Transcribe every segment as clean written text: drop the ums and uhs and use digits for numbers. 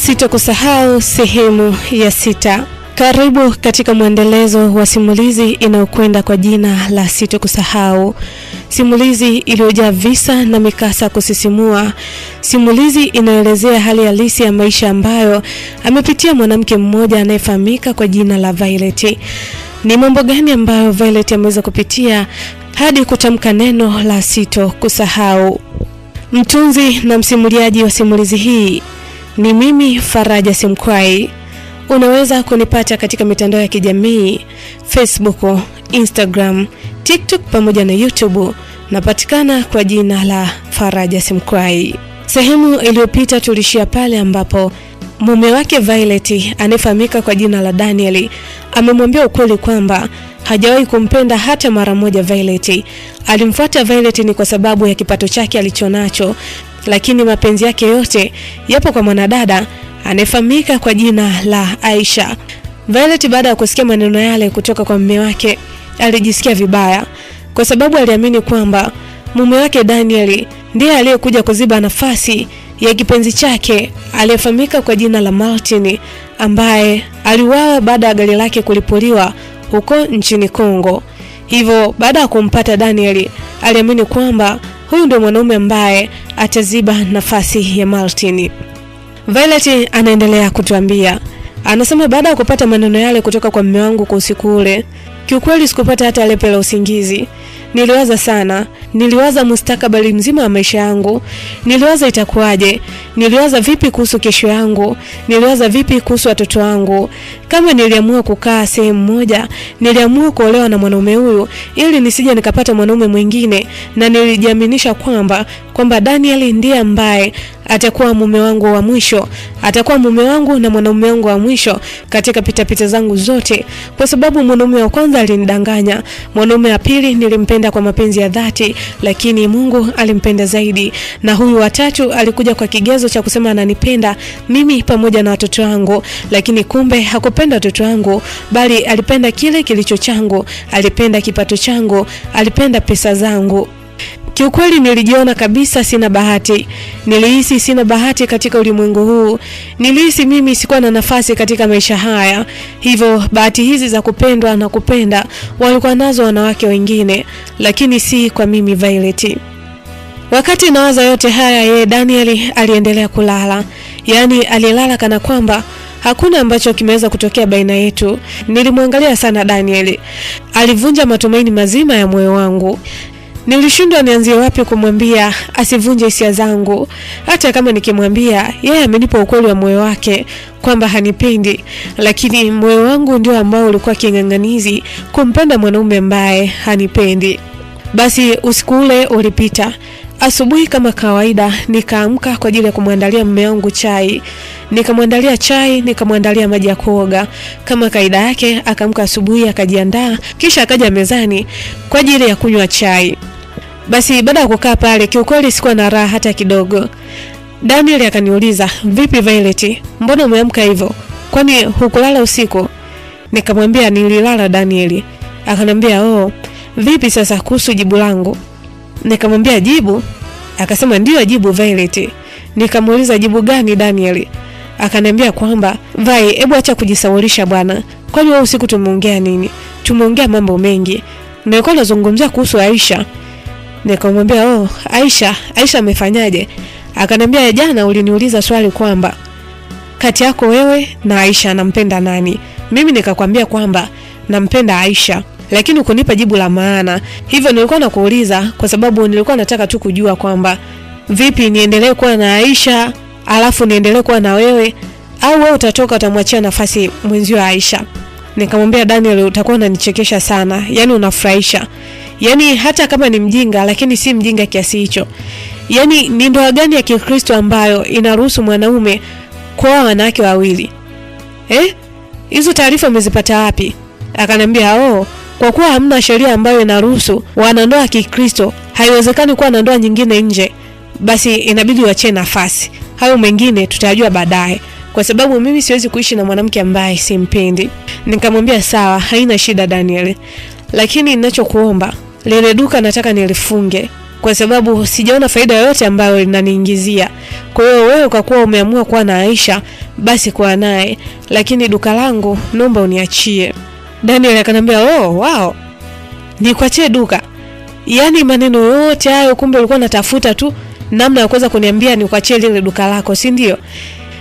Sitokusahau sehemu ya 6. Karibu katika mwendelezo wa simulizi inayokwenda kwa jina la Sitokusahau. Simulizi iliyojaa visa na mikasa kusisimua. Simulizi inaelezea hali halisi ya maisha ambayo amepitia mwanamke mmoja anayefahamika kwa jina la Violet. Ni mambo gani ambayo Violet ameweza kupitia hadi kutamka neno la sitokusahau? Mtunzi na msimuliaji wa simulizi hii ni mimi Faraja Simkwai. Unaweza kunipata katika mitandao ya kijamii Facebook, Instagram, TikTok pamoja na YouTube. Napatikana kwa jina la Faraja Simkwai. Sehemu iliyopita tulishia pale ambapo mume wake Violet anayefahamika kwa jina la Daniel amemwambia ukweli kwamba hajawahi kumpenda hata mara moja Violet. Alimfuata Violet ni kwa sababu ya kipato chake alichonacho, lakini mapenzi yake yote yapo kwa mwanadada anayefahamika kwa jina la Aisha. Violet baada ya kusikia maneno yale kutoka kwa mume wake alijisikia vibaya, kwa sababu aliamini kwamba mume wake Daniel ndiye aliyekuja kuziba nafasi ya kipenzi chake aliyefahamika kwa jina la Martin, ambaye aliuawa baada ya gari lake kulipuliwa huko nchini Kongo. Hivyo baada ya kumpata Daniel aliamini kwamba huyu ndio mwanaume ambaye ataziba nafasi ya Martin. Violet anaendelea kutuambia, anasema baada ya kupata maneno yale kutoka kwa mume wangu kwa usiku ule, kiukweli sikupata hata lepe la usingizi. Niliwaza sana, niliwaza mustakabali mzima wa maisha yangu, niliwaza itakuwaje, niliwaza vipi kuhusu kesho yangu, niliwaza vipi kuhusu watoto wangu. Kama niliamua kukaa sehemu moja, niliamua kuolewa na mwanaume huyu ili nisije nikapata mwanaume mwingine, na nilijiaminisha kwamba Daniel ndiye ambaye atakuwa mume wangu wa mwisho, atakuwa mume wangu na mwanaume wangu wa mwisho katika pitapita zangu zote, kwa sababu mwanaume wa kwanza alinidanganya, mwanaume wa pili nilimpenda kwa mapenzi ya dhati, lakini Mungu alimpenda zaidi, na huyu wa tatu alikuja kwa kigezo cha kusema ananipenda mimi pamoja na watoto wangu, lakini kumbe hakupenda watoto wangu, bali alipenda kile kilicho changu, alipenda kipato changu, alipenda pesa zangu. Kiukweli nilijiona kabisa sina bahati. Nilihisi sina bahati katika ulimwengu huu. Nilihisi mimi sikuwa na nafasi katika maisha haya. Hivyo bahati hizi za kupendwa na kupenda walikuwa nazo wanawake wengine, lakini si kwa mimi Violet. Wakati nawaza yote haya, yeye Daniel aliendelea kulala. Yaani alilala kana kwamba hakuna ambacho kimeweza kutokea baina yetu. Nilimwangalia sana Daniel. Alivunja matumaini mazima ya moyo wangu. Nilishindwa nianzie wapi kumwambia asivunje hisia zangu. Hata kama nikimwambia, yeye amenipa ukweli wa moyo wake kwamba hanipendi, lakini moyo wangu ndio ambao ulikuwa king'ang'anizi kumpenda mwanaume ambaye hanipendi. Basi usiku ule ulipita. Asubuhi kama kawaida nikaamka kwa ajili ya kumwandalia mume wangu chai. Nikamwandalia chai, nikamwandalia maji ya kuoga. Kama kaida yake akaamka asubuhi akajiandaa, kisha akaja mezani kwa ajili ya kunywa chai. Basi baada ya kukaa pale, kiukweli sikuwa na raha hata kidogo. Daniel akaniuliza, "Vipi Violet? Mbona umeamka hivyo? Kwani hukulala usiku?" Nikamwambia nililala Daniel. Akaniambia, "Oh, vipi sasa kuhusu jibu langu?" Nikamwambia jibu? Akasema ndio jibu Violet. Nikamuuliza jibu gani Daniel? Akaniambia kwamba, "Vai, hebu acha kujisaulisha bwana. Kwani wewe usiku tumeongea nini?" "Tumeongea mambo mengi. Nilikuwa nazungumzia kuhusu Aisha." Nikamwambia, "Oh, Aisha amefanyaje?" Akaniambia, "Jana uliniuliza swali kwamba kati yako wewe na Aisha nampenda nani?" Mimi nikakwambia kwamba nampenda Aisha, lakini ukunipa jibu la maana. Hivyo nilikuwa nakuuliza kwa sababu nilikuwa nataka tu kujua kwamba vipi niendelee kuwa na Aisha alafu niendelee kuwa na wewe, au wewe utatoka utamwachia nafasi mwenzio Aisha. Nikamwambia Daniel, utakuwa unanichekesha sana, yani unafurahisha. Yani hata kama ni mjinga, lakini si mjinga kiasi hicho. Yani ni ndoa gani ya Kikristo ambayo inaruhusu mwanaume kuoa wanawake wawili? Hizo taarifa umezipata wapi? Akaniambia, "Oh, kwa kuwa hamna sheria ambayo inaruhusu wanandoa ya Kikristo, haiwezekani kuwa na ndoa nyingine nje, basi inabidi uache nafasi. Hayo mengine tutajua baadaye, kwa sababu mimi siwezi kuishi na mwanamke ambaye simpendi." Nikamwambia sawa, haina shida Daniel, lakini ninachokuomba, lile duka nataka nilifunge. kwa sababu sijaona faida yoyote ambayo inaniingizia. Kwa hiyo wewe kwa kuwa umeamua kuwa na Aisha, basi kwa naye, lakini duka langu naomba uniachie. Daniel akanambia, "Oh, wow. Nikuachie duka?" Yaani maneno yote hayo kumbe ulikuwa unatafuta tu namna ya kuweza kuniambia nikuachie lile duka lako, si ndio?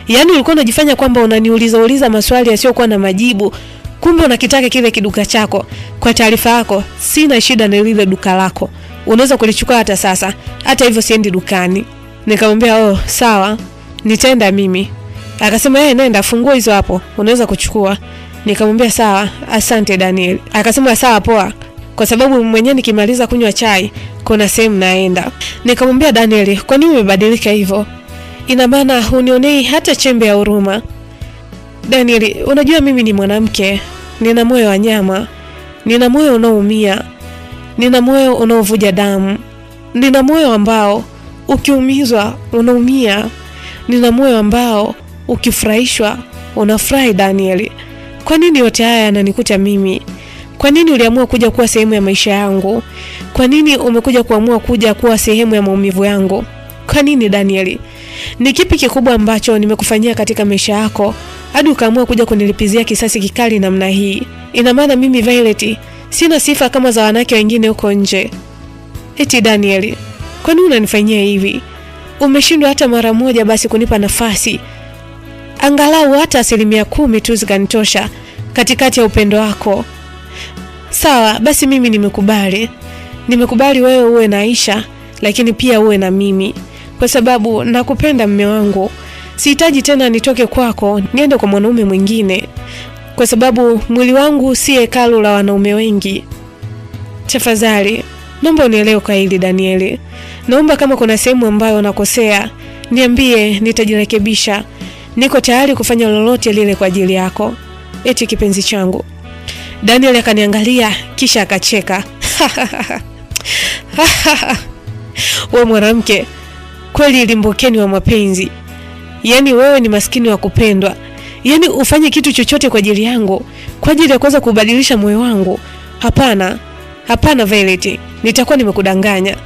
Yaani ulikuwa unajifanya kwamba unaniuliza maswali yasiyokuwa na majibu. Kumbe unakitaka kile kiduka chako. Kwa taarifa yako, sina shida na lile duka lako. Unaweza kulichukua hata sasa. Hata hivyo siendi dukani. Nikamwambia, "Oh, sawa. Nitaenda mimi." Akasema, nenda fungua hizo hapo. Unaweza kuchukua." Nikamwambia, "Sawa, asante Daniel." Akasema, "Sawa poa. Kwa sababu mwenyewe nikimaliza kunywa chai, kuna sehemu naenda." Nikamwambia, "Daniel, kwa nini umebadilika hivyo? Ina maana hunionei hata chembe ya huruma?" "Daniel, unajua mimi ni mwanamke, nina moyo wa nyama, nina moyo unaoumia, nina moyo unaovuja damu, nina moyo ambao ukiumizwa unaumia, nina moyo ambao ukifurahishwa unafurahi Daniel. Kwa nini yote haya yananikuta mimi? Kwa nini uliamua kuja kuwa sehemu ya maisha yangu? Kwa nini umekuja kuja kuwa sehemu ya maumivu yangu? Kwa nini Daniel? Ni kipi kikubwa ambacho nimekufanyia katika maisha yako hadi ukaamua kuja kunilipizia kisasi kikali namna hii? Ina maana mimi Violet sina sifa kama za wanawake wengine huko nje? Eti Daniel, kwa nini unanifanyia hivi? Umeshindwa hata mara moja basi kunipa nafasi, angalau hata 10% tu zikanitosha katikati ya upendo wako. Sawa, basi mimi nimekubali wewe uwe na Aisha, lakini pia uwe na mimi, kwa sababu nakupenda mume wangu. Sihitaji tena nitoke kwako niende kwa mwanaume mwingine, kwa sababu mwili wangu si hekalu la wanaume wengi. Tafadhali naomba unielewe kwa hili Daniel. Naomba kama kuna sehemu ambayo nakosea, niambie, nitajirekebisha. Niko tayari kufanya lolote lile kwa ajili yako." Eti kipenzi changu. Daniel akaniangalia kisha akacheka. "Wewe mwanamke, kweli limbukeni wa mapenzi. Yaani wewe ni maskini wa kupendwa. Yaani ufanye kitu chochote kwa ajili yangu, kwa ajili ya kuweza kubadilisha moyo wangu. Hapana Violet, nitakuwa nimekudanganya.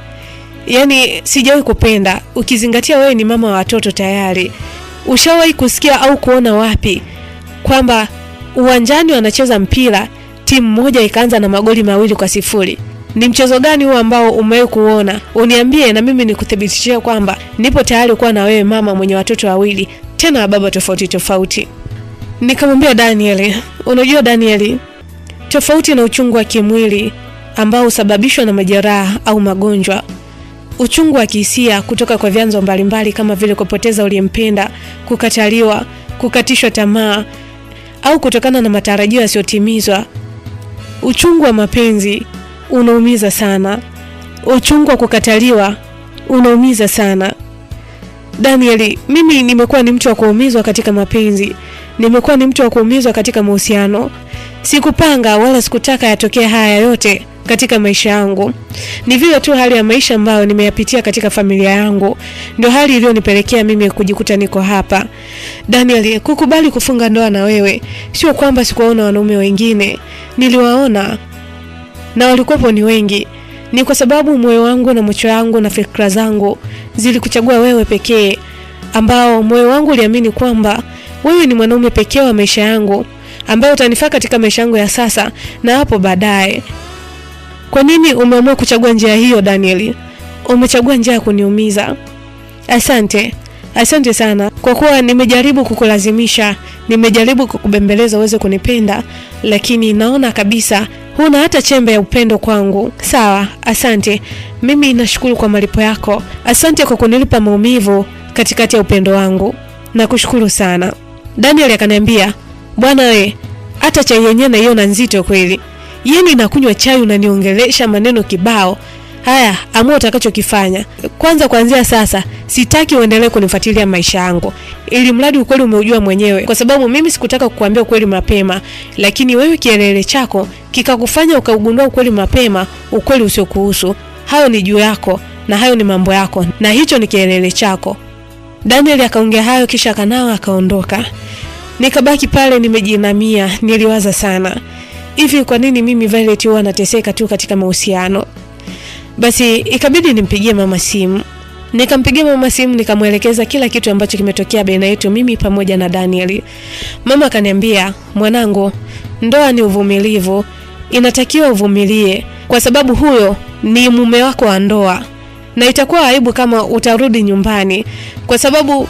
Yaani sijawahi kupenda, ukizingatia wewe ni mama wa watoto tayari. Ushawahi kusikia au kuona wapi kwamba uwanjani wanacheza mpira timu moja ikaanza na magoli 2-0? Ni mchezo gani huo ambao umewahi kuona? Uniambie na mimi nikuthibitishie kwamba nipo tayari kuwa na wewe mama mwenye watoto 2, tena wa baba tofauti. Nikamwambia, Daniel, unajua Daniel, tofauti na uchungu wa kimwili ambao husababishwa na majeraha au magonjwa, uchungu wa kihisia kutoka kwa vyanzo mbalimbali kama vile kupoteza uliyempenda, kukataliwa, kukatishwa tamaa au kutokana na matarajio yasiyotimizwa, uchungu wa mapenzi unaumiza sana. Uchungu wa kukataliwa unaumiza sana. Daniel, mimi nimekuwa ni mtu wa kuumizwa katika mapenzi. Nimekuwa ni mtu wa kuumizwa katika mahusiano. Sikupanga wala sikutaka yatokee haya yote katika maisha yangu. Ni vile tu hali ya maisha ambayo nimeyapitia katika familia yangu ndio hali iliyonipelekea mimi kujikuta niko hapa. Daniel, kukubali kufunga ndoa na wewe sio kwamba sikuwaona wanaume wengine. Niliwaona na walikuwepo ni wengi. Ni kwa sababu moyo wangu na macho yangu na fikra zangu zilikuchagua wewe pekee, ambao moyo wangu uliamini kwamba wewe ni mwanaume pekee wa maisha yangu ambaye utanifaa katika maisha yangu ya sasa na hapo baadaye. Kwa nini umeamua kuchagua njia hiyo Daniel? Umechagua njia ya kuniumiza. Asante sana kwa kuwa nimejaribu kukulazimisha, nimejaribu kukubembeleza uweze kunipenda, lakini naona kabisa huna hata chembe ya upendo kwangu. Sawa, asante. Mimi nashukuru kwa malipo yako. Asante kwa kunilipa maumivu katikati ya upendo wangu. Nakushukuru sana. Daniel akaniambia, "Bwana we, hata chai yenyewe na hiyo na nzito kweli. Yeni nakunywa chai unaniongelesha maneno kibao. Haya, amua utakachokifanya. Kwanza kuanzia sasa, sitaki uendelee kunifuatilia maisha yangu. Ili mradi ukweli umeujua mwenyewe, kwa sababu mimi sikutaka kukuambia ukweli mapema, lakini wewe kielele chako kikakufanya ukaugundua ukweli mapema, ukweli usiokuhusu. Hayo ni juu yako na hayo ni mambo yako, na hicho ni kielele chako." Daniel akaongea hayo kisha akanawa akaondoka. Nikabaki pale nimejinamia, niliwaza sana. Hivi kwa nini mimi Violet huwa nateseka tu katika mahusiano? Basi ikabidi nimpigie mama simu. Nikampigia mama simu nikamwelekeza kila kitu ambacho kimetokea baina yetu mimi pamoja na Daniel. Mama akaniambia, "Mwanangu, ndoa ni uvumilivu. Inatakiwa uvumilie kwa sababu huyo ni mume wako wa ndoa. Na itakuwa aibu kama utarudi nyumbani kwa sababu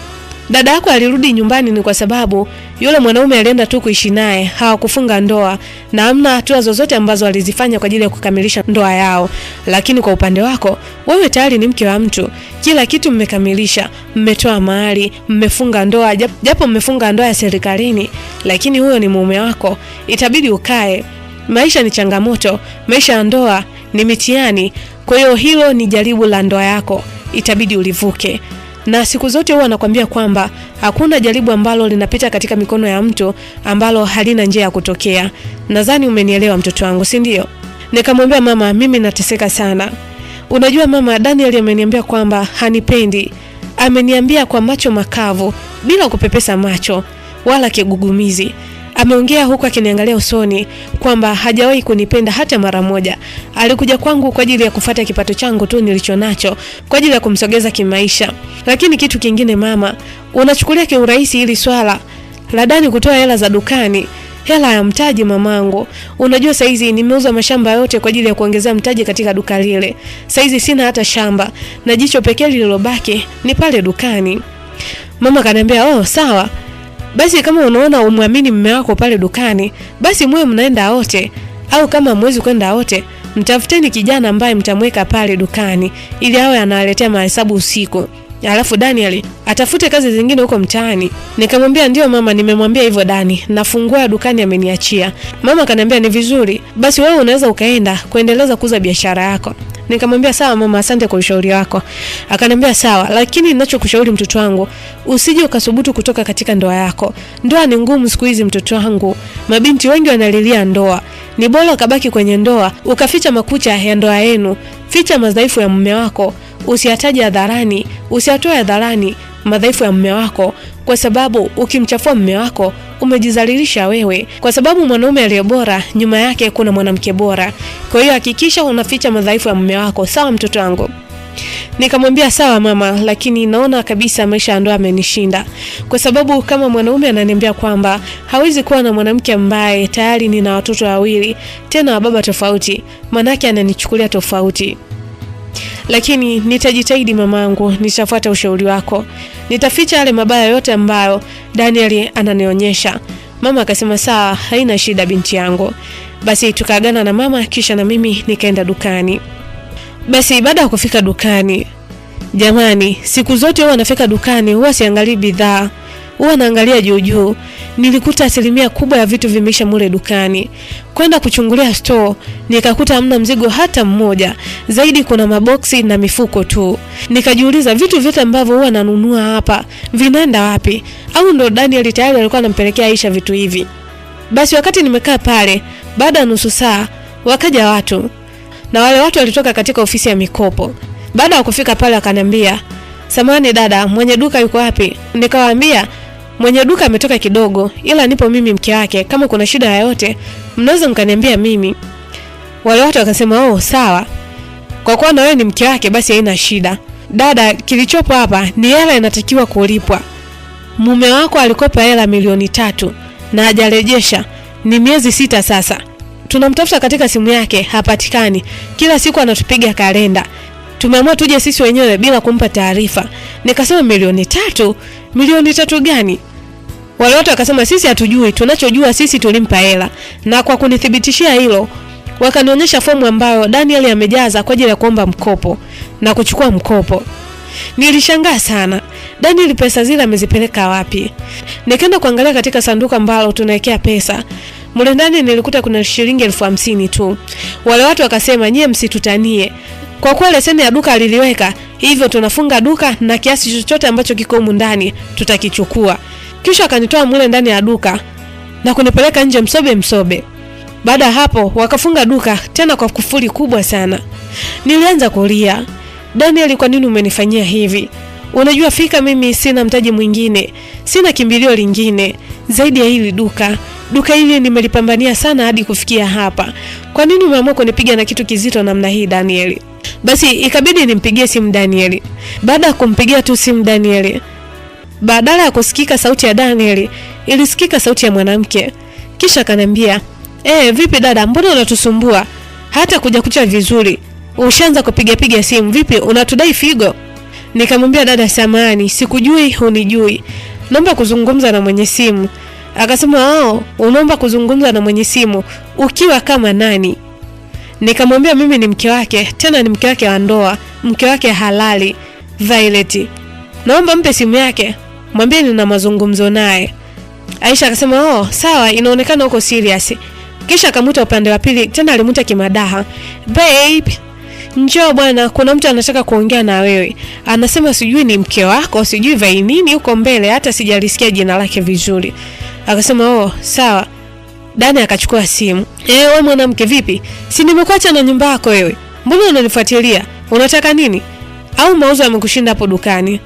dada yako alirudi nyumbani ni kwa sababu yule mwanaume alienda tu kuishi naye, hawakufunga ndoa na hamna hatua zozote ambazo alizifanya kwa ajili ya kukamilisha ndoa yao. Lakini kwa upande wako, wewe tayari ni mke wa mtu. Kila kitu mmekamilisha, mmetoa mahari, mmefunga ndoa, japo mmefunga ndoa ya serikalini, lakini huyo ni mume wako. Itabidi ukae. Maisha ni changamoto, maisha ya ndoa ni mitihani. Kwa hiyo hilo ni jaribu la ndoa yako, itabidi ulivuke." Na siku zote huwa nakwambia kwamba hakuna jaribu ambalo linapita katika mikono ya mtu ambalo halina njia ya kutokea. Nadhani umenielewa mtoto wangu, si ndio? Nikamwambia, "Mama, mimi nateseka sana. Unajua mama, Daniel ameniambia kwamba hanipendi. Ameniambia kwa macho makavu bila kupepesa macho wala kigugumizi. Ameongea huku akiniangalia usoni kwamba hajawahi kunipenda hata mara moja. Alikuja kwangu kwa ajili ya kufuata kipato changu tu nilichonacho, kwa ajili ya kumsogeza kimaisha. Lakini kitu kingine mama, unachukulia kiurahisi hili swala la Dani kutoa hela za dukani, hela ya mtaji mamangu. Unajua saizi nimeuza mashamba yote kwa ajili ya kuongezea mtaji katika duka lile. Saizi sina hata shamba na jicho pekee lililobaki ni pale dukani." Mama kaniambia, "Oh, sawa. Basi kama unaona umwamini mume wako pale dukani, basi mwe mnaenda wote, au kama mwezi kwenda wote, mtafuteni kijana ambaye mtamweka pale dukani ili awe analetea mahesabu usiku. Alafu Daniel atafute kazi zingine huko mtaani." Nikamwambia, "Ndio mama, nimemwambia hivyo Dani. Nafungua dukani ameniachia." Mama kaniambia, "Ni vizuri. Basi wewe unaweza ukaenda kuendeleza kuuza biashara yako." Nikamwambia, "Sawa mama, asante kwa ushauri wako." Akaniambia, "Sawa, lakini ninachokushauri mtoto wangu, usije ukasubutu kutoka katika ndoa yako. Ndoa ni ngumu siku hizi mtoto wangu. Mabinti wengi wanalilia ndoa. Ni bora ukabaki kwenye ndoa, ukaficha makucha ya ndoa yenu. Ficha madhaifu ya mume wako. Usiyataje hadharani, usiyatoe hadharani madhaifu ya mume wako, kwa sababu ukimchafua mume wako umejizalilisha wewe, kwa sababu mwanaume aliye bora nyuma yake kuna mwanamke bora. Kwa hiyo hakikisha unaficha madhaifu ya mume wako, sawa mtoto wangu?" Nikamwambia, "Sawa mama, lakini naona kabisa maisha ya ndoa amenishinda. Kwa sababu kama mwanaume ananiambia kwamba hawezi kuwa na mwanamke ambaye tayari nina watoto wawili, tena wa baba tofauti, manake ananichukulia tofauti. Lakini nitajitahidi mamangu, nitafuata ushauri wako. Nitaficha yale mabaya yote ambayo Daniel ananionyesha." Mama akasema, "Sawa, haina shida binti yangu." Basi tukaagana na mama, kisha na mimi nikaenda dukani. Basi baada ya kufika dukani, jamani, siku zote huwa nafika dukani huwa siangalii bidhaa, huwa naangalia juu. Nilikuta asilimia kubwa ya vitu vimeisha mule dukani. Kwenda kuchungulia store, nikakuta hamna mzigo hata mmoja. Zaidi kuna maboksi na mifuko tu. Nikajiuliza vitu vyote ambavyo huwa nanunua hapa vinaenda wapi? Au ndo Daniel tayari alikuwa anampelekea Aisha vitu hivi? Basi wakati nimekaa pale, baada ya nusu saa wakaja watu. Na wale watu walitoka katika ofisi ya mikopo. Baada ya kufika pale akaniambia, "Samahani dada, mwenye duka yuko wapi?" Nikawaambia, "Mwenye duka ametoka kidogo, ila nipo mimi mke wake. Kama kuna shida yoyote, mnaweza mkaniambia mimi." Wale watu wakasema, "Oh, sawa. Kwa kuwa na wewe ni mke wake basi haina shida. Dada, kilichopo hapa ni hela inatakiwa kulipwa. Mume wako alikopa hela milioni 3 na hajarejesha. Ni miezi 6 sasa. Tunamtafuta katika simu yake, hapatikani. Kila siku anatupiga kalenda. Tumeamua tuje sisi wenyewe bila kumpa taarifa." Nikasema, "Milioni 3? Milioni 3 gani?" Wale watu wakasema, "Sisi hatujui, tunachojua sisi tulimpa hela." Na kwa kunithibitishia hilo, wakanionyesha fomu ambayo Daniel amejaza kwa ajili ya kuomba mkopo na kuchukua mkopo. Nilishangaa sana. Daniel pesa zile amezipeleka wapi? Nikaenda kuangalia katika sanduku ambalo tunawekea pesa. Mule ndani nilikuta kuna shilingi 50,000 tu. Wale watu wakasema, "Nyie msitutanie. Kwa kuwa leseni ya duka aliliweka, hivyo tunafunga duka na kiasi chochote ambacho kiko humu ndani tutakichukua." Kisha akanitoa mule ndani ya duka na kunipeleka nje msobe. Baada hapo wakafunga duka tena kwa kufuli kubwa sana. Nilianza kulia. "Daniel, kwa nini umenifanyia hivi? Unajua fika mimi sina mtaji mwingine, sina kimbilio lingine zaidi ya hili duka. Duka hili nimelipambania sana hadi kufikia hapa. Kwa nini umeamua kunipiga na kitu kizito namna hii Daniel?" Basi ikabidi nimpigie simu Daniel. Baada ya kumpigia tu simu Daniel, badala ya kusikika sauti ya Daniel, ilisikika sauti ya mwanamke. Kisha akaniambia, vipi dada, mbona unatusumbua? Hata kuja kucha vizuri. Ushaanza kupiga simu, vipi unatudai figo? Nikamwambia, dada samahani, sikujui hunijui. Naomba kuzungumza na mwenye simu. Akasema, unaomba kuzungumza na mwenye simu ukiwa kama nani? Nikamwambia mimi ni mke wake, tena ni mke wake wa ndoa, mke wake halali, Violet. Naomba mpe simu yake, mwambie nina mazungumzo naye. Aisha akasema, sawa, inaonekana uko serious. Kisha akamuta upande wa pili, tena alimuta kimadaha. Babe, njoo bwana, kuna mtu anataka kuongea na wewe. Anasema sijui ni mke wako, sijui vai nini uko mbele, hata sijalisikia jina lake vizuri. Akasema, sawa. Dani akachukua simu. Wewe mwanamke vipi? Si nimekuacha na nyumba yako wewe. Mbona unanifuatilia? Unataka nini? Au mauzo yamekushinda hapo dukani?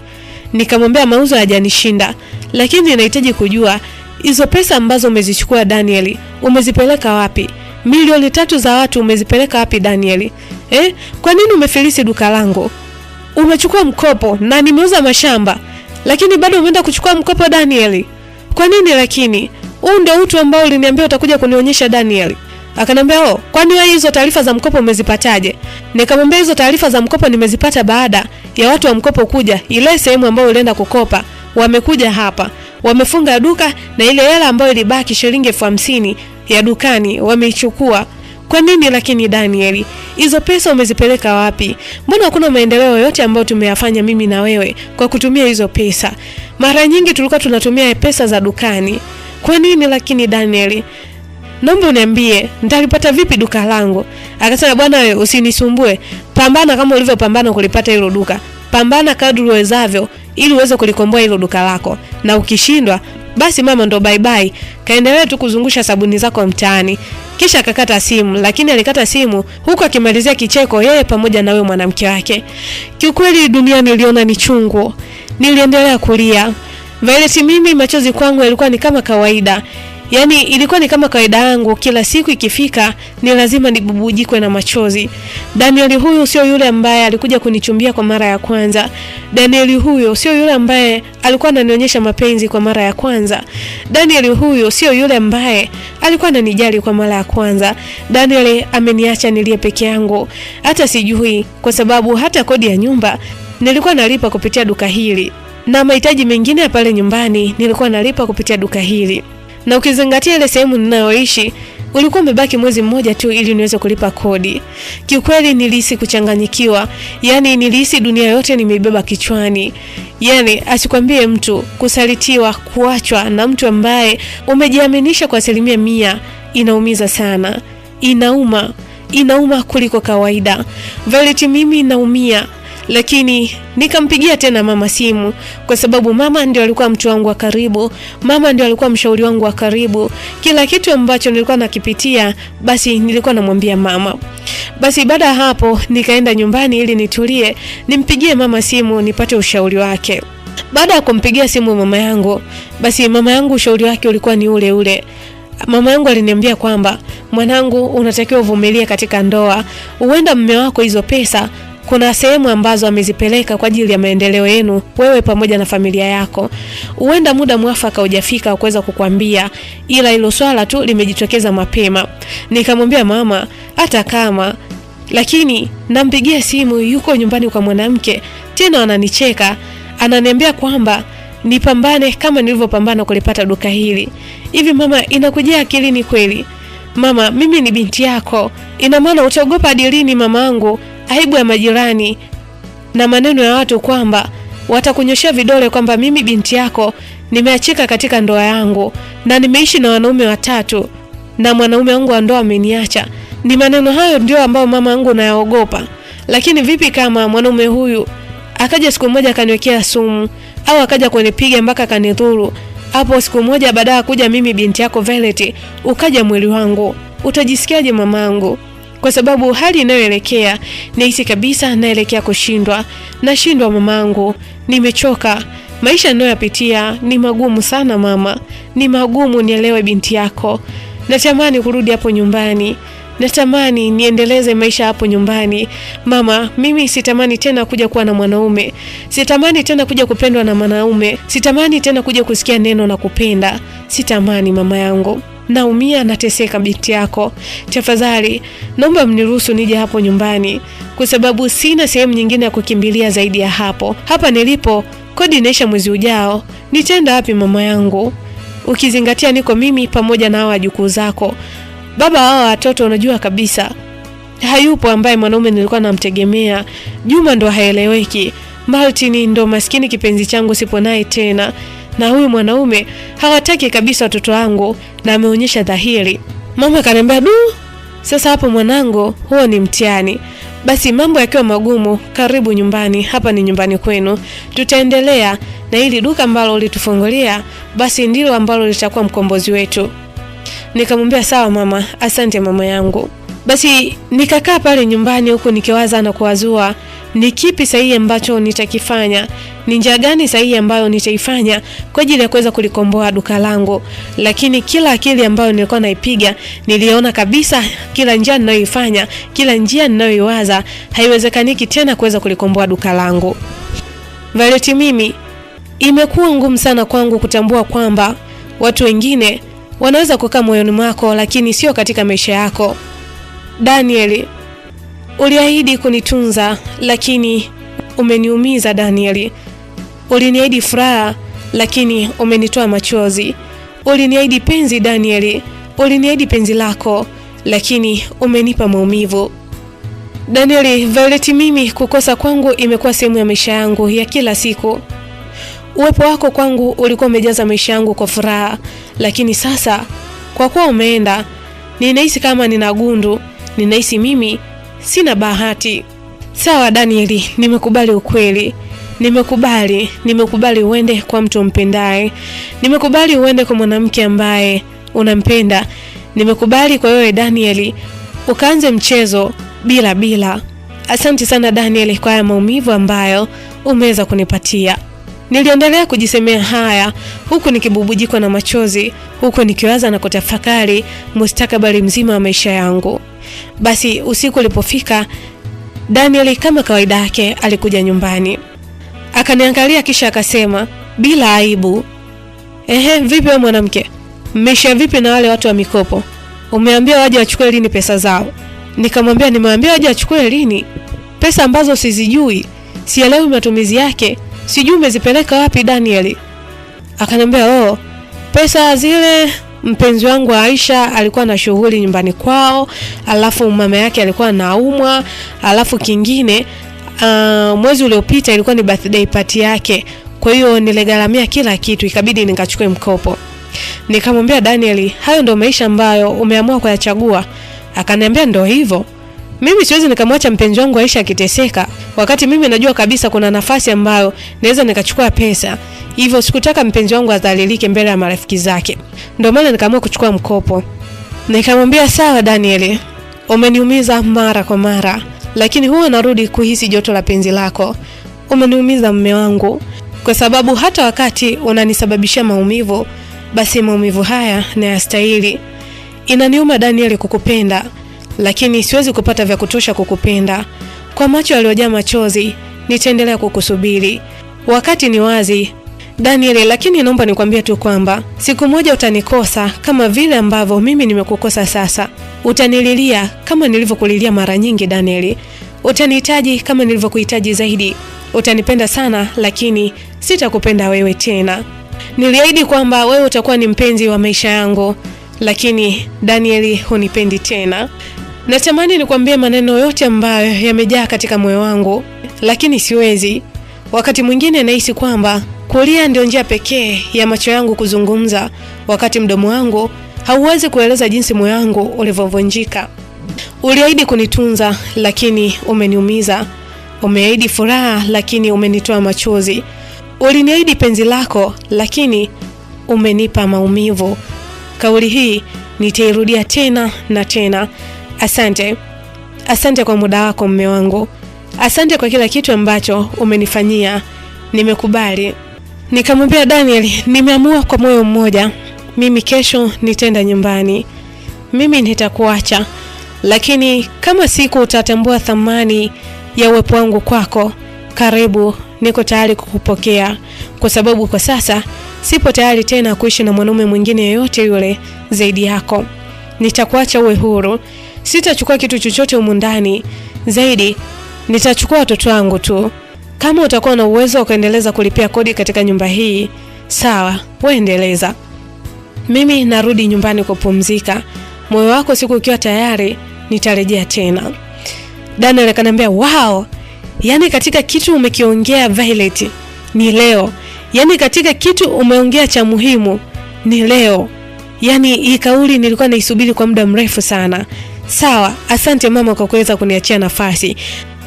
Nikamwambia mauzo hayajanishinda, lakini ninahitaji kujua hizo pesa ambazo umezichukua Daniel, umezipeleka wapi? Milioni 3 za watu umezipeleka wapi Daniel? Kwa nini umefilisi duka langu? Umechukua mkopo na nimeuza mashamba, lakini bado umeenda kuchukua mkopo Daniel. Kwa nini lakini? Huu ndio utu ambao uliniambia utakuja kunionyesha Daniel. Akanambia, kwani wewe hizo taarifa za mkopo umezipataje? Nikamwambia hizo taarifa za mkopo nimezipata baada ya watu wa mkopo kuja ile sehemu ambayo ulienda kukopa. Wamekuja hapa, wamefunga duka na ile hela ambayo ilibaki shilingi 50,000 ya dukani wameichukua. Kwa nini lakini Daniel? Hizo pesa umezipeleka wapi? Mbona hakuna maendeleo yote ambayo tumeyafanya mimi na wewe kwa kutumia hizo pesa? Mara nyingi tulikuwa tunatumia pesa za dukani. Kwa nini lakini Daniel? Naomba uniambie, nitalipata vipi duka langu? Akasema, bwana wewe usinisumbue. Pambana kama ulivyopambana kulipata hilo duka. Pambana kadri uwezavyo ili uweze kulikomboa hilo duka lako. Na ukishindwa, basi mama ndo bye bye. Kaendelea tu kuzungusha sabuni zako mtaani. Kisha akakata simu, lakini alikata simu huku akimalizia kicheko yeye pamoja na wewe mwanamke wake. Kiukweli dunia niliona ni chungu. Niliendelea kulia. Violet, mimi machozi kwangu yalikuwa ni kama kawaida. Yaani ilikuwa ni kama kawaida yangu, kila siku ikifika ni lazima nibubujikwe na machozi. Daniel huyu sio yule ambaye alikuja kunichumbia kwa mara ya kwanza. Daniel huyu sio yule ambaye alikuwa ananionyesha mapenzi kwa mara ya kwanza. Daniel huyu sio yule ambaye alikuwa ananijali kwa mara ya kwanza. Daniel ameniacha nilie peke yangu. Hata sijui kwa sababu hata kodi ya nyumba nilikuwa nalipa kupitia duka hili. Na mahitaji mengine ya pale nyumbani nilikuwa nalipa kupitia duka hili. Na ukizingatia ile sehemu ninayoishi ulikuwa umebaki mwezi mmoja tu ili niweze kulipa kodi. Kiukweli nilihisi kuchanganyikiwa. Yaani nilihisi dunia yote nimeibeba kichwani. Yaani asikwambie mtu kusalitiwa, kuachwa na mtu ambaye umejiaminisha kwa 100% inaumiza sana. Inauma kuliko kawaida. Violet, mimi naumia. Lakini nikampigia tena mama simu kwa sababu mama ndio alikuwa mtu wangu wa karibu, mama ndio alikuwa mshauri wangu wa karibu. Kila kitu ambacho nilikuwa nakipitia basi nilikuwa namwambia mama. Basi baada hapo nikaenda nyumbani ili nitulie, nimpigie mama simu nipate ushauri wake. Baada ya kumpigia simu mama yangu, basi mama yangu ushauri wake ulikuwa ni ule ule. Mama yangu aliniambia kwamba, mwanangu, unatakiwa uvumilie katika ndoa. Huenda mume wako hizo pesa kuna sehemu ambazo amezipeleka kwa ajili ya maendeleo yenu wewe pamoja na familia yako. Huenda muda mwafaka hujafika kuweza kukwambia, ila hilo swala tu limejitokeza mapema. Nikamwambia mama, hata kama, lakini nampigia simu yuko nyumbani kwa mwanamke, tena ananicheka, ananiambia kwamba nipambane kama nilivyopambana kulipata duka hili. Hivi mama, inakujia akilini kweli? Mama, mimi ni binti yako. Ina maana utaogopa hadi lini mamangu? Aibu ya majirani na maneno ya watu kwamba watakunyoshia vidole kwamba mimi binti yako nimeachika katika ndoa yangu na nimeishi na wanaume 3 na mwanaume wangu wa ndoa ameniacha. Ni maneno hayo ndio ambao mama yangu nayaogopa. Lakini vipi kama mwanaume huyu akaja siku moja akaniwekea sumu au akaja kunipiga mpaka kanidhuru? Hapo siku moja baada kuja mimi binti yako Violet ukaja mwili wangu, utajisikiaje mamangu? Kwa sababu hali inayoelekea nahisi kabisa naelekea kushindwa. Nashindwa mamangu, nimechoka. Maisha ninayopitia ni magumu sana mama. Ni magumu, nielewe binti yako. Natamani kurudi hapo nyumbani. Natamani niendeleze maisha hapo nyumbani. Mama, mimi sitamani tena kuja kuwa na mwanaume. Sitamani tena kuja kupendwa na mwanaume. Sitamani tena kuja kusikia neno na kupenda. Sitamani mama yangu. Naumia, nateseka binti yako. Tafadhali, naomba mniruhusu nije hapo nyumbani kwa sababu sina sehemu nyingine ya kukimbilia zaidi ya hapo. Hapa nilipo, kodi inaisha mwezi ujao. Nitaenda wapi mama yangu? Ukizingatia niko mimi pamoja na hao wajukuu zako. Baba hao watoto unajua kabisa hayupo ambaye mwanaume nilikuwa namtegemea. Juma ndo haeleweki. Martin ndo maskini kipenzi changu sipo naye tena. Na huyu mwanaume hawataki kabisa watoto wangu na ameonyesha dhahiri. Mama kaniambia, sasa hapo mwanangu, huo ni mtihani. Basi mambo yakiwa magumu, karibu nyumbani, hapa ni nyumbani kwenu. Tutaendelea na hili duka ambalo ulitufungulia, basi ndilo ambalo litakuwa mkombozi wetu. Nikamwambia sawa mama, asante mama yangu. Basi nikakaa pale nyumbani huku nikiwaza na kuwazua ni kipi sahihi ambacho nitakifanya, ni njia gani sahihi ambayo nitaifanya kwa ajili ya kuweza kulikomboa duka langu. Lakini kila akili ambayo nilikuwa naipiga, niliona kabisa kila njia ninayoifanya, kila njia ninayoiwaza haiwezekaniki tena kuweza kulikomboa duka langu. Violet, mimi imekuwa ngumu sana kwangu kutambua kwamba watu wengine wanaweza kukaa moyoni mwako lakini sio katika maisha yako. Daniel, uliahidi kunitunza lakini umeniumiza Daniel. Uliniahidi furaha lakini umenitoa machozi. Uliniahidi penzi Daniel. Uliniahidi penzi lako lakini umenipa maumivu. Daniel, Violet, mimi kukosa kwangu imekuwa sehemu ya maisha yangu ya kila siku. Uwepo wako kwangu ulikuwa umejaza maisha yangu kwa furaha, lakini sasa kwa kuwa umeenda, ninahisi kama ninagundu, ninahisi mimi sina bahati. Sawa Daniel, nimekubali ukweli. Nimekubali uende kwa mtu umpendaye. Nimekubali uende kwa mwanamke ambaye unampenda. Nimekubali kwa wewe Daniel ukaanze mchezo bila. Asante sana Daniel kwa haya maumivu ambayo umeweza kunipatia. Niliendelea kujisemea haya huku nikibubujikwa na machozi, huku nikiwaza na kutafakari mustakabali mzima wa maisha yangu. Basi usiku ulipofika, Daniel kama kawaida yake alikuja nyumbani. Akaniangalia kisha akasema bila aibu, vipi wewe mwanamke? Mmesha vipi na wale watu wa mikopo? Umeambia waje wachukue lini pesa zao? Nikamwambia nimeambia waje wachukue lini? Pesa ambazo sizijui, sielewi matumizi yake, sijui umezipeleka wapi Daniel. Akaniambia pesa zile mpenzi wangu Aisha alikuwa na shughuli nyumbani kwao, alafu mama yake alikuwa anaumwa, alafu kingine mwezi uliopita ilikuwa ni birthday party yake. Kwa hiyo niligharamia kila kitu, ikabidi nikachukue mkopo. Nikamwambia Daniel, hayo ndo maisha ambayo umeamua kuyachagua? Akaniambia ndo hivyo. Mimi siwezi nikamwacha mpenzi wangu Aisha akiteseka, wakati mimi najua kabisa kuna nafasi ambayo naweza nikachukua pesa. Hivyo sikutaka mpenzi wangu adhalilike mbele ya marafiki zake. Ndio maana nikaamua kuchukua mkopo. Nikamwambia sawa Daniel, umeniumiza mara kwa mara, lakini huwa narudi kuhisi joto la penzi lako. Umeniumiza mume wangu, kwa sababu hata wakati unanisababishia maumivu, basi maumivu haya nayastahili. Inaniuma Daniel kukupenda, lakini siwezi kupata vya kutosha kukupenda. Kwa macho yaliyojaa machozi, nitaendelea kukusubiri. Wakati ni wazi Daniel, lakini naomba nikwambie tu kwamba siku moja utanikosa kama vile ambavyo mimi nimekukosa sasa. Utanililia kama nilivyokulilia mara nyingi Daniel. Utanihitaji kama nilivyokuhitaji zaidi. Utanipenda sana, lakini sitakupenda wewe tena. Niliahidi kwamba wewe utakuwa ni mpenzi wa maisha yangu, lakini Daniel hunipendi tena. Natamani nikwambie maneno yote ambayo yamejaa katika moyo wangu, lakini siwezi. Wakati mwingine nahisi kwamba kulia ndio njia pekee ya macho yangu kuzungumza, wakati mdomo wangu hauwezi kueleza jinsi moyo wangu ulivyovunjika. Uliahidi kunitunza, lakini umeniumiza. Umeahidi furaha, lakini umenitoa machozi. Uliniahidi penzi lako, lakini umenipa maumivu. Kauli hii nitairudia tena na tena. Asante kwa muda wako mume wangu. Asante kwa kila kitu ambacho umenifanyia. Nimekubali. Nikamwambia Daniel, nimeamua kwa moyo mmoja. Mimi kesho nitaenda nyumbani. Mimi nitakuacha. Lakini kama siku utatambua thamani ya uwepo wangu kwako, karibu, niko tayari kukupokea, kwa sababu kwa sasa sipo tayari tena kuishi na mwanaume mwingine yeyote yule zaidi yako. Nitakuacha uwe huru, sitachukua kitu chochote humu ndani zaidi, nitachukua watoto wangu tu. Kama utakuwa na uwezo wa kuendeleza kulipia kodi katika nyumba hii, sawa, wewe endeleza. Mimi narudi nyumbani kupumzika. Moyo wako siku ukiwa tayari, nitarejea tena. Daniel akaniambia, wow, yani katika kitu umekiongea Violet, ni leo. Yani katika kitu umeongea cha muhimu, ni leo. Yani hii kauli nilikuwa naisubiri kwa muda mrefu sana. Sawa, asante mama kwa kuweza kuniachia nafasi.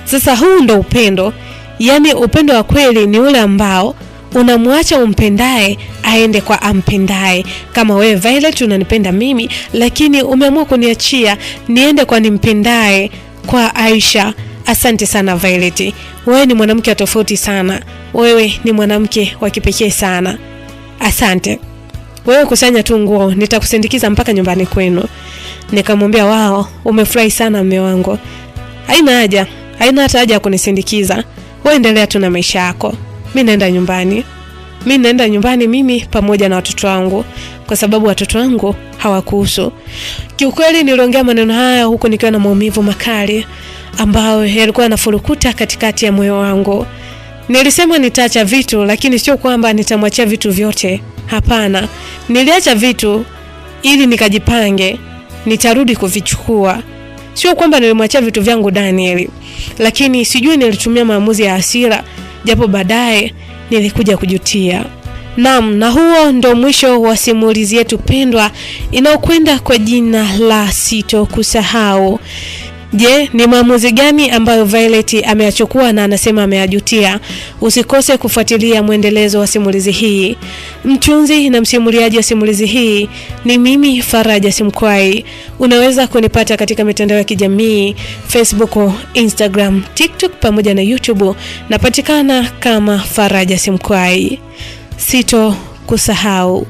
Sasa huu ndo upendo. Yani upendo wa kweli ni ule ambao unamwacha umpendaye aende kwa ampendaye. Kama wewe Violet unanipenda mimi, lakini umeamua kuniachia niende kwa nimpendaye, kwa Aisha. Asante sana Violet. Wewe ni mwanamke tofauti sana. Wewe ni mwanamke wa kipekee sana. Asante. Wewe kusanya tu nguo, nitakusindikiza mpaka nyumbani kwenu. Nikamwambia, wao, umefurahi sana mume wangu. Haina hata haja kunisindikiza. Wewe endelea tu na maisha yako. Mimi naenda nyumbani. Mimi pamoja na watoto wangu, kwa sababu watoto wangu hawakuhusu. Kiukweli niliongea maneno haya huko nikiwa na maumivu makali ambao yalikuwa yanafurukuta katikati ya moyo wangu. Nilisema nitaacha vitu, lakini sio kwamba nitamwachia vitu vyote. Hapana. Niliacha vitu ili nikajipange, nitarudi kuvichukua. Sio kwamba nilimwachia vitu vyangu Daniel, lakini sijui nilitumia maamuzi ya hasira, japo baadaye nilikuja kujutia. Naam, na huo ndo mwisho wa simulizi yetu pendwa inaokwenda kwa jina la Sitokusahau. Je, ni maamuzi gani ambayo Violet ameyachukua na anasema ameyajutia? Usikose kufuatilia muendelezo wa simulizi hii. Mtunzi na msimuliaji wa simulizi hii ni mimi Faraja Simkwai. Unaweza kunipata katika mitandao ya kijamii, Facebook, Instagram, TikTok pamoja na YouTube. Napatikana kama Faraja Simkwai. Sitokusahau.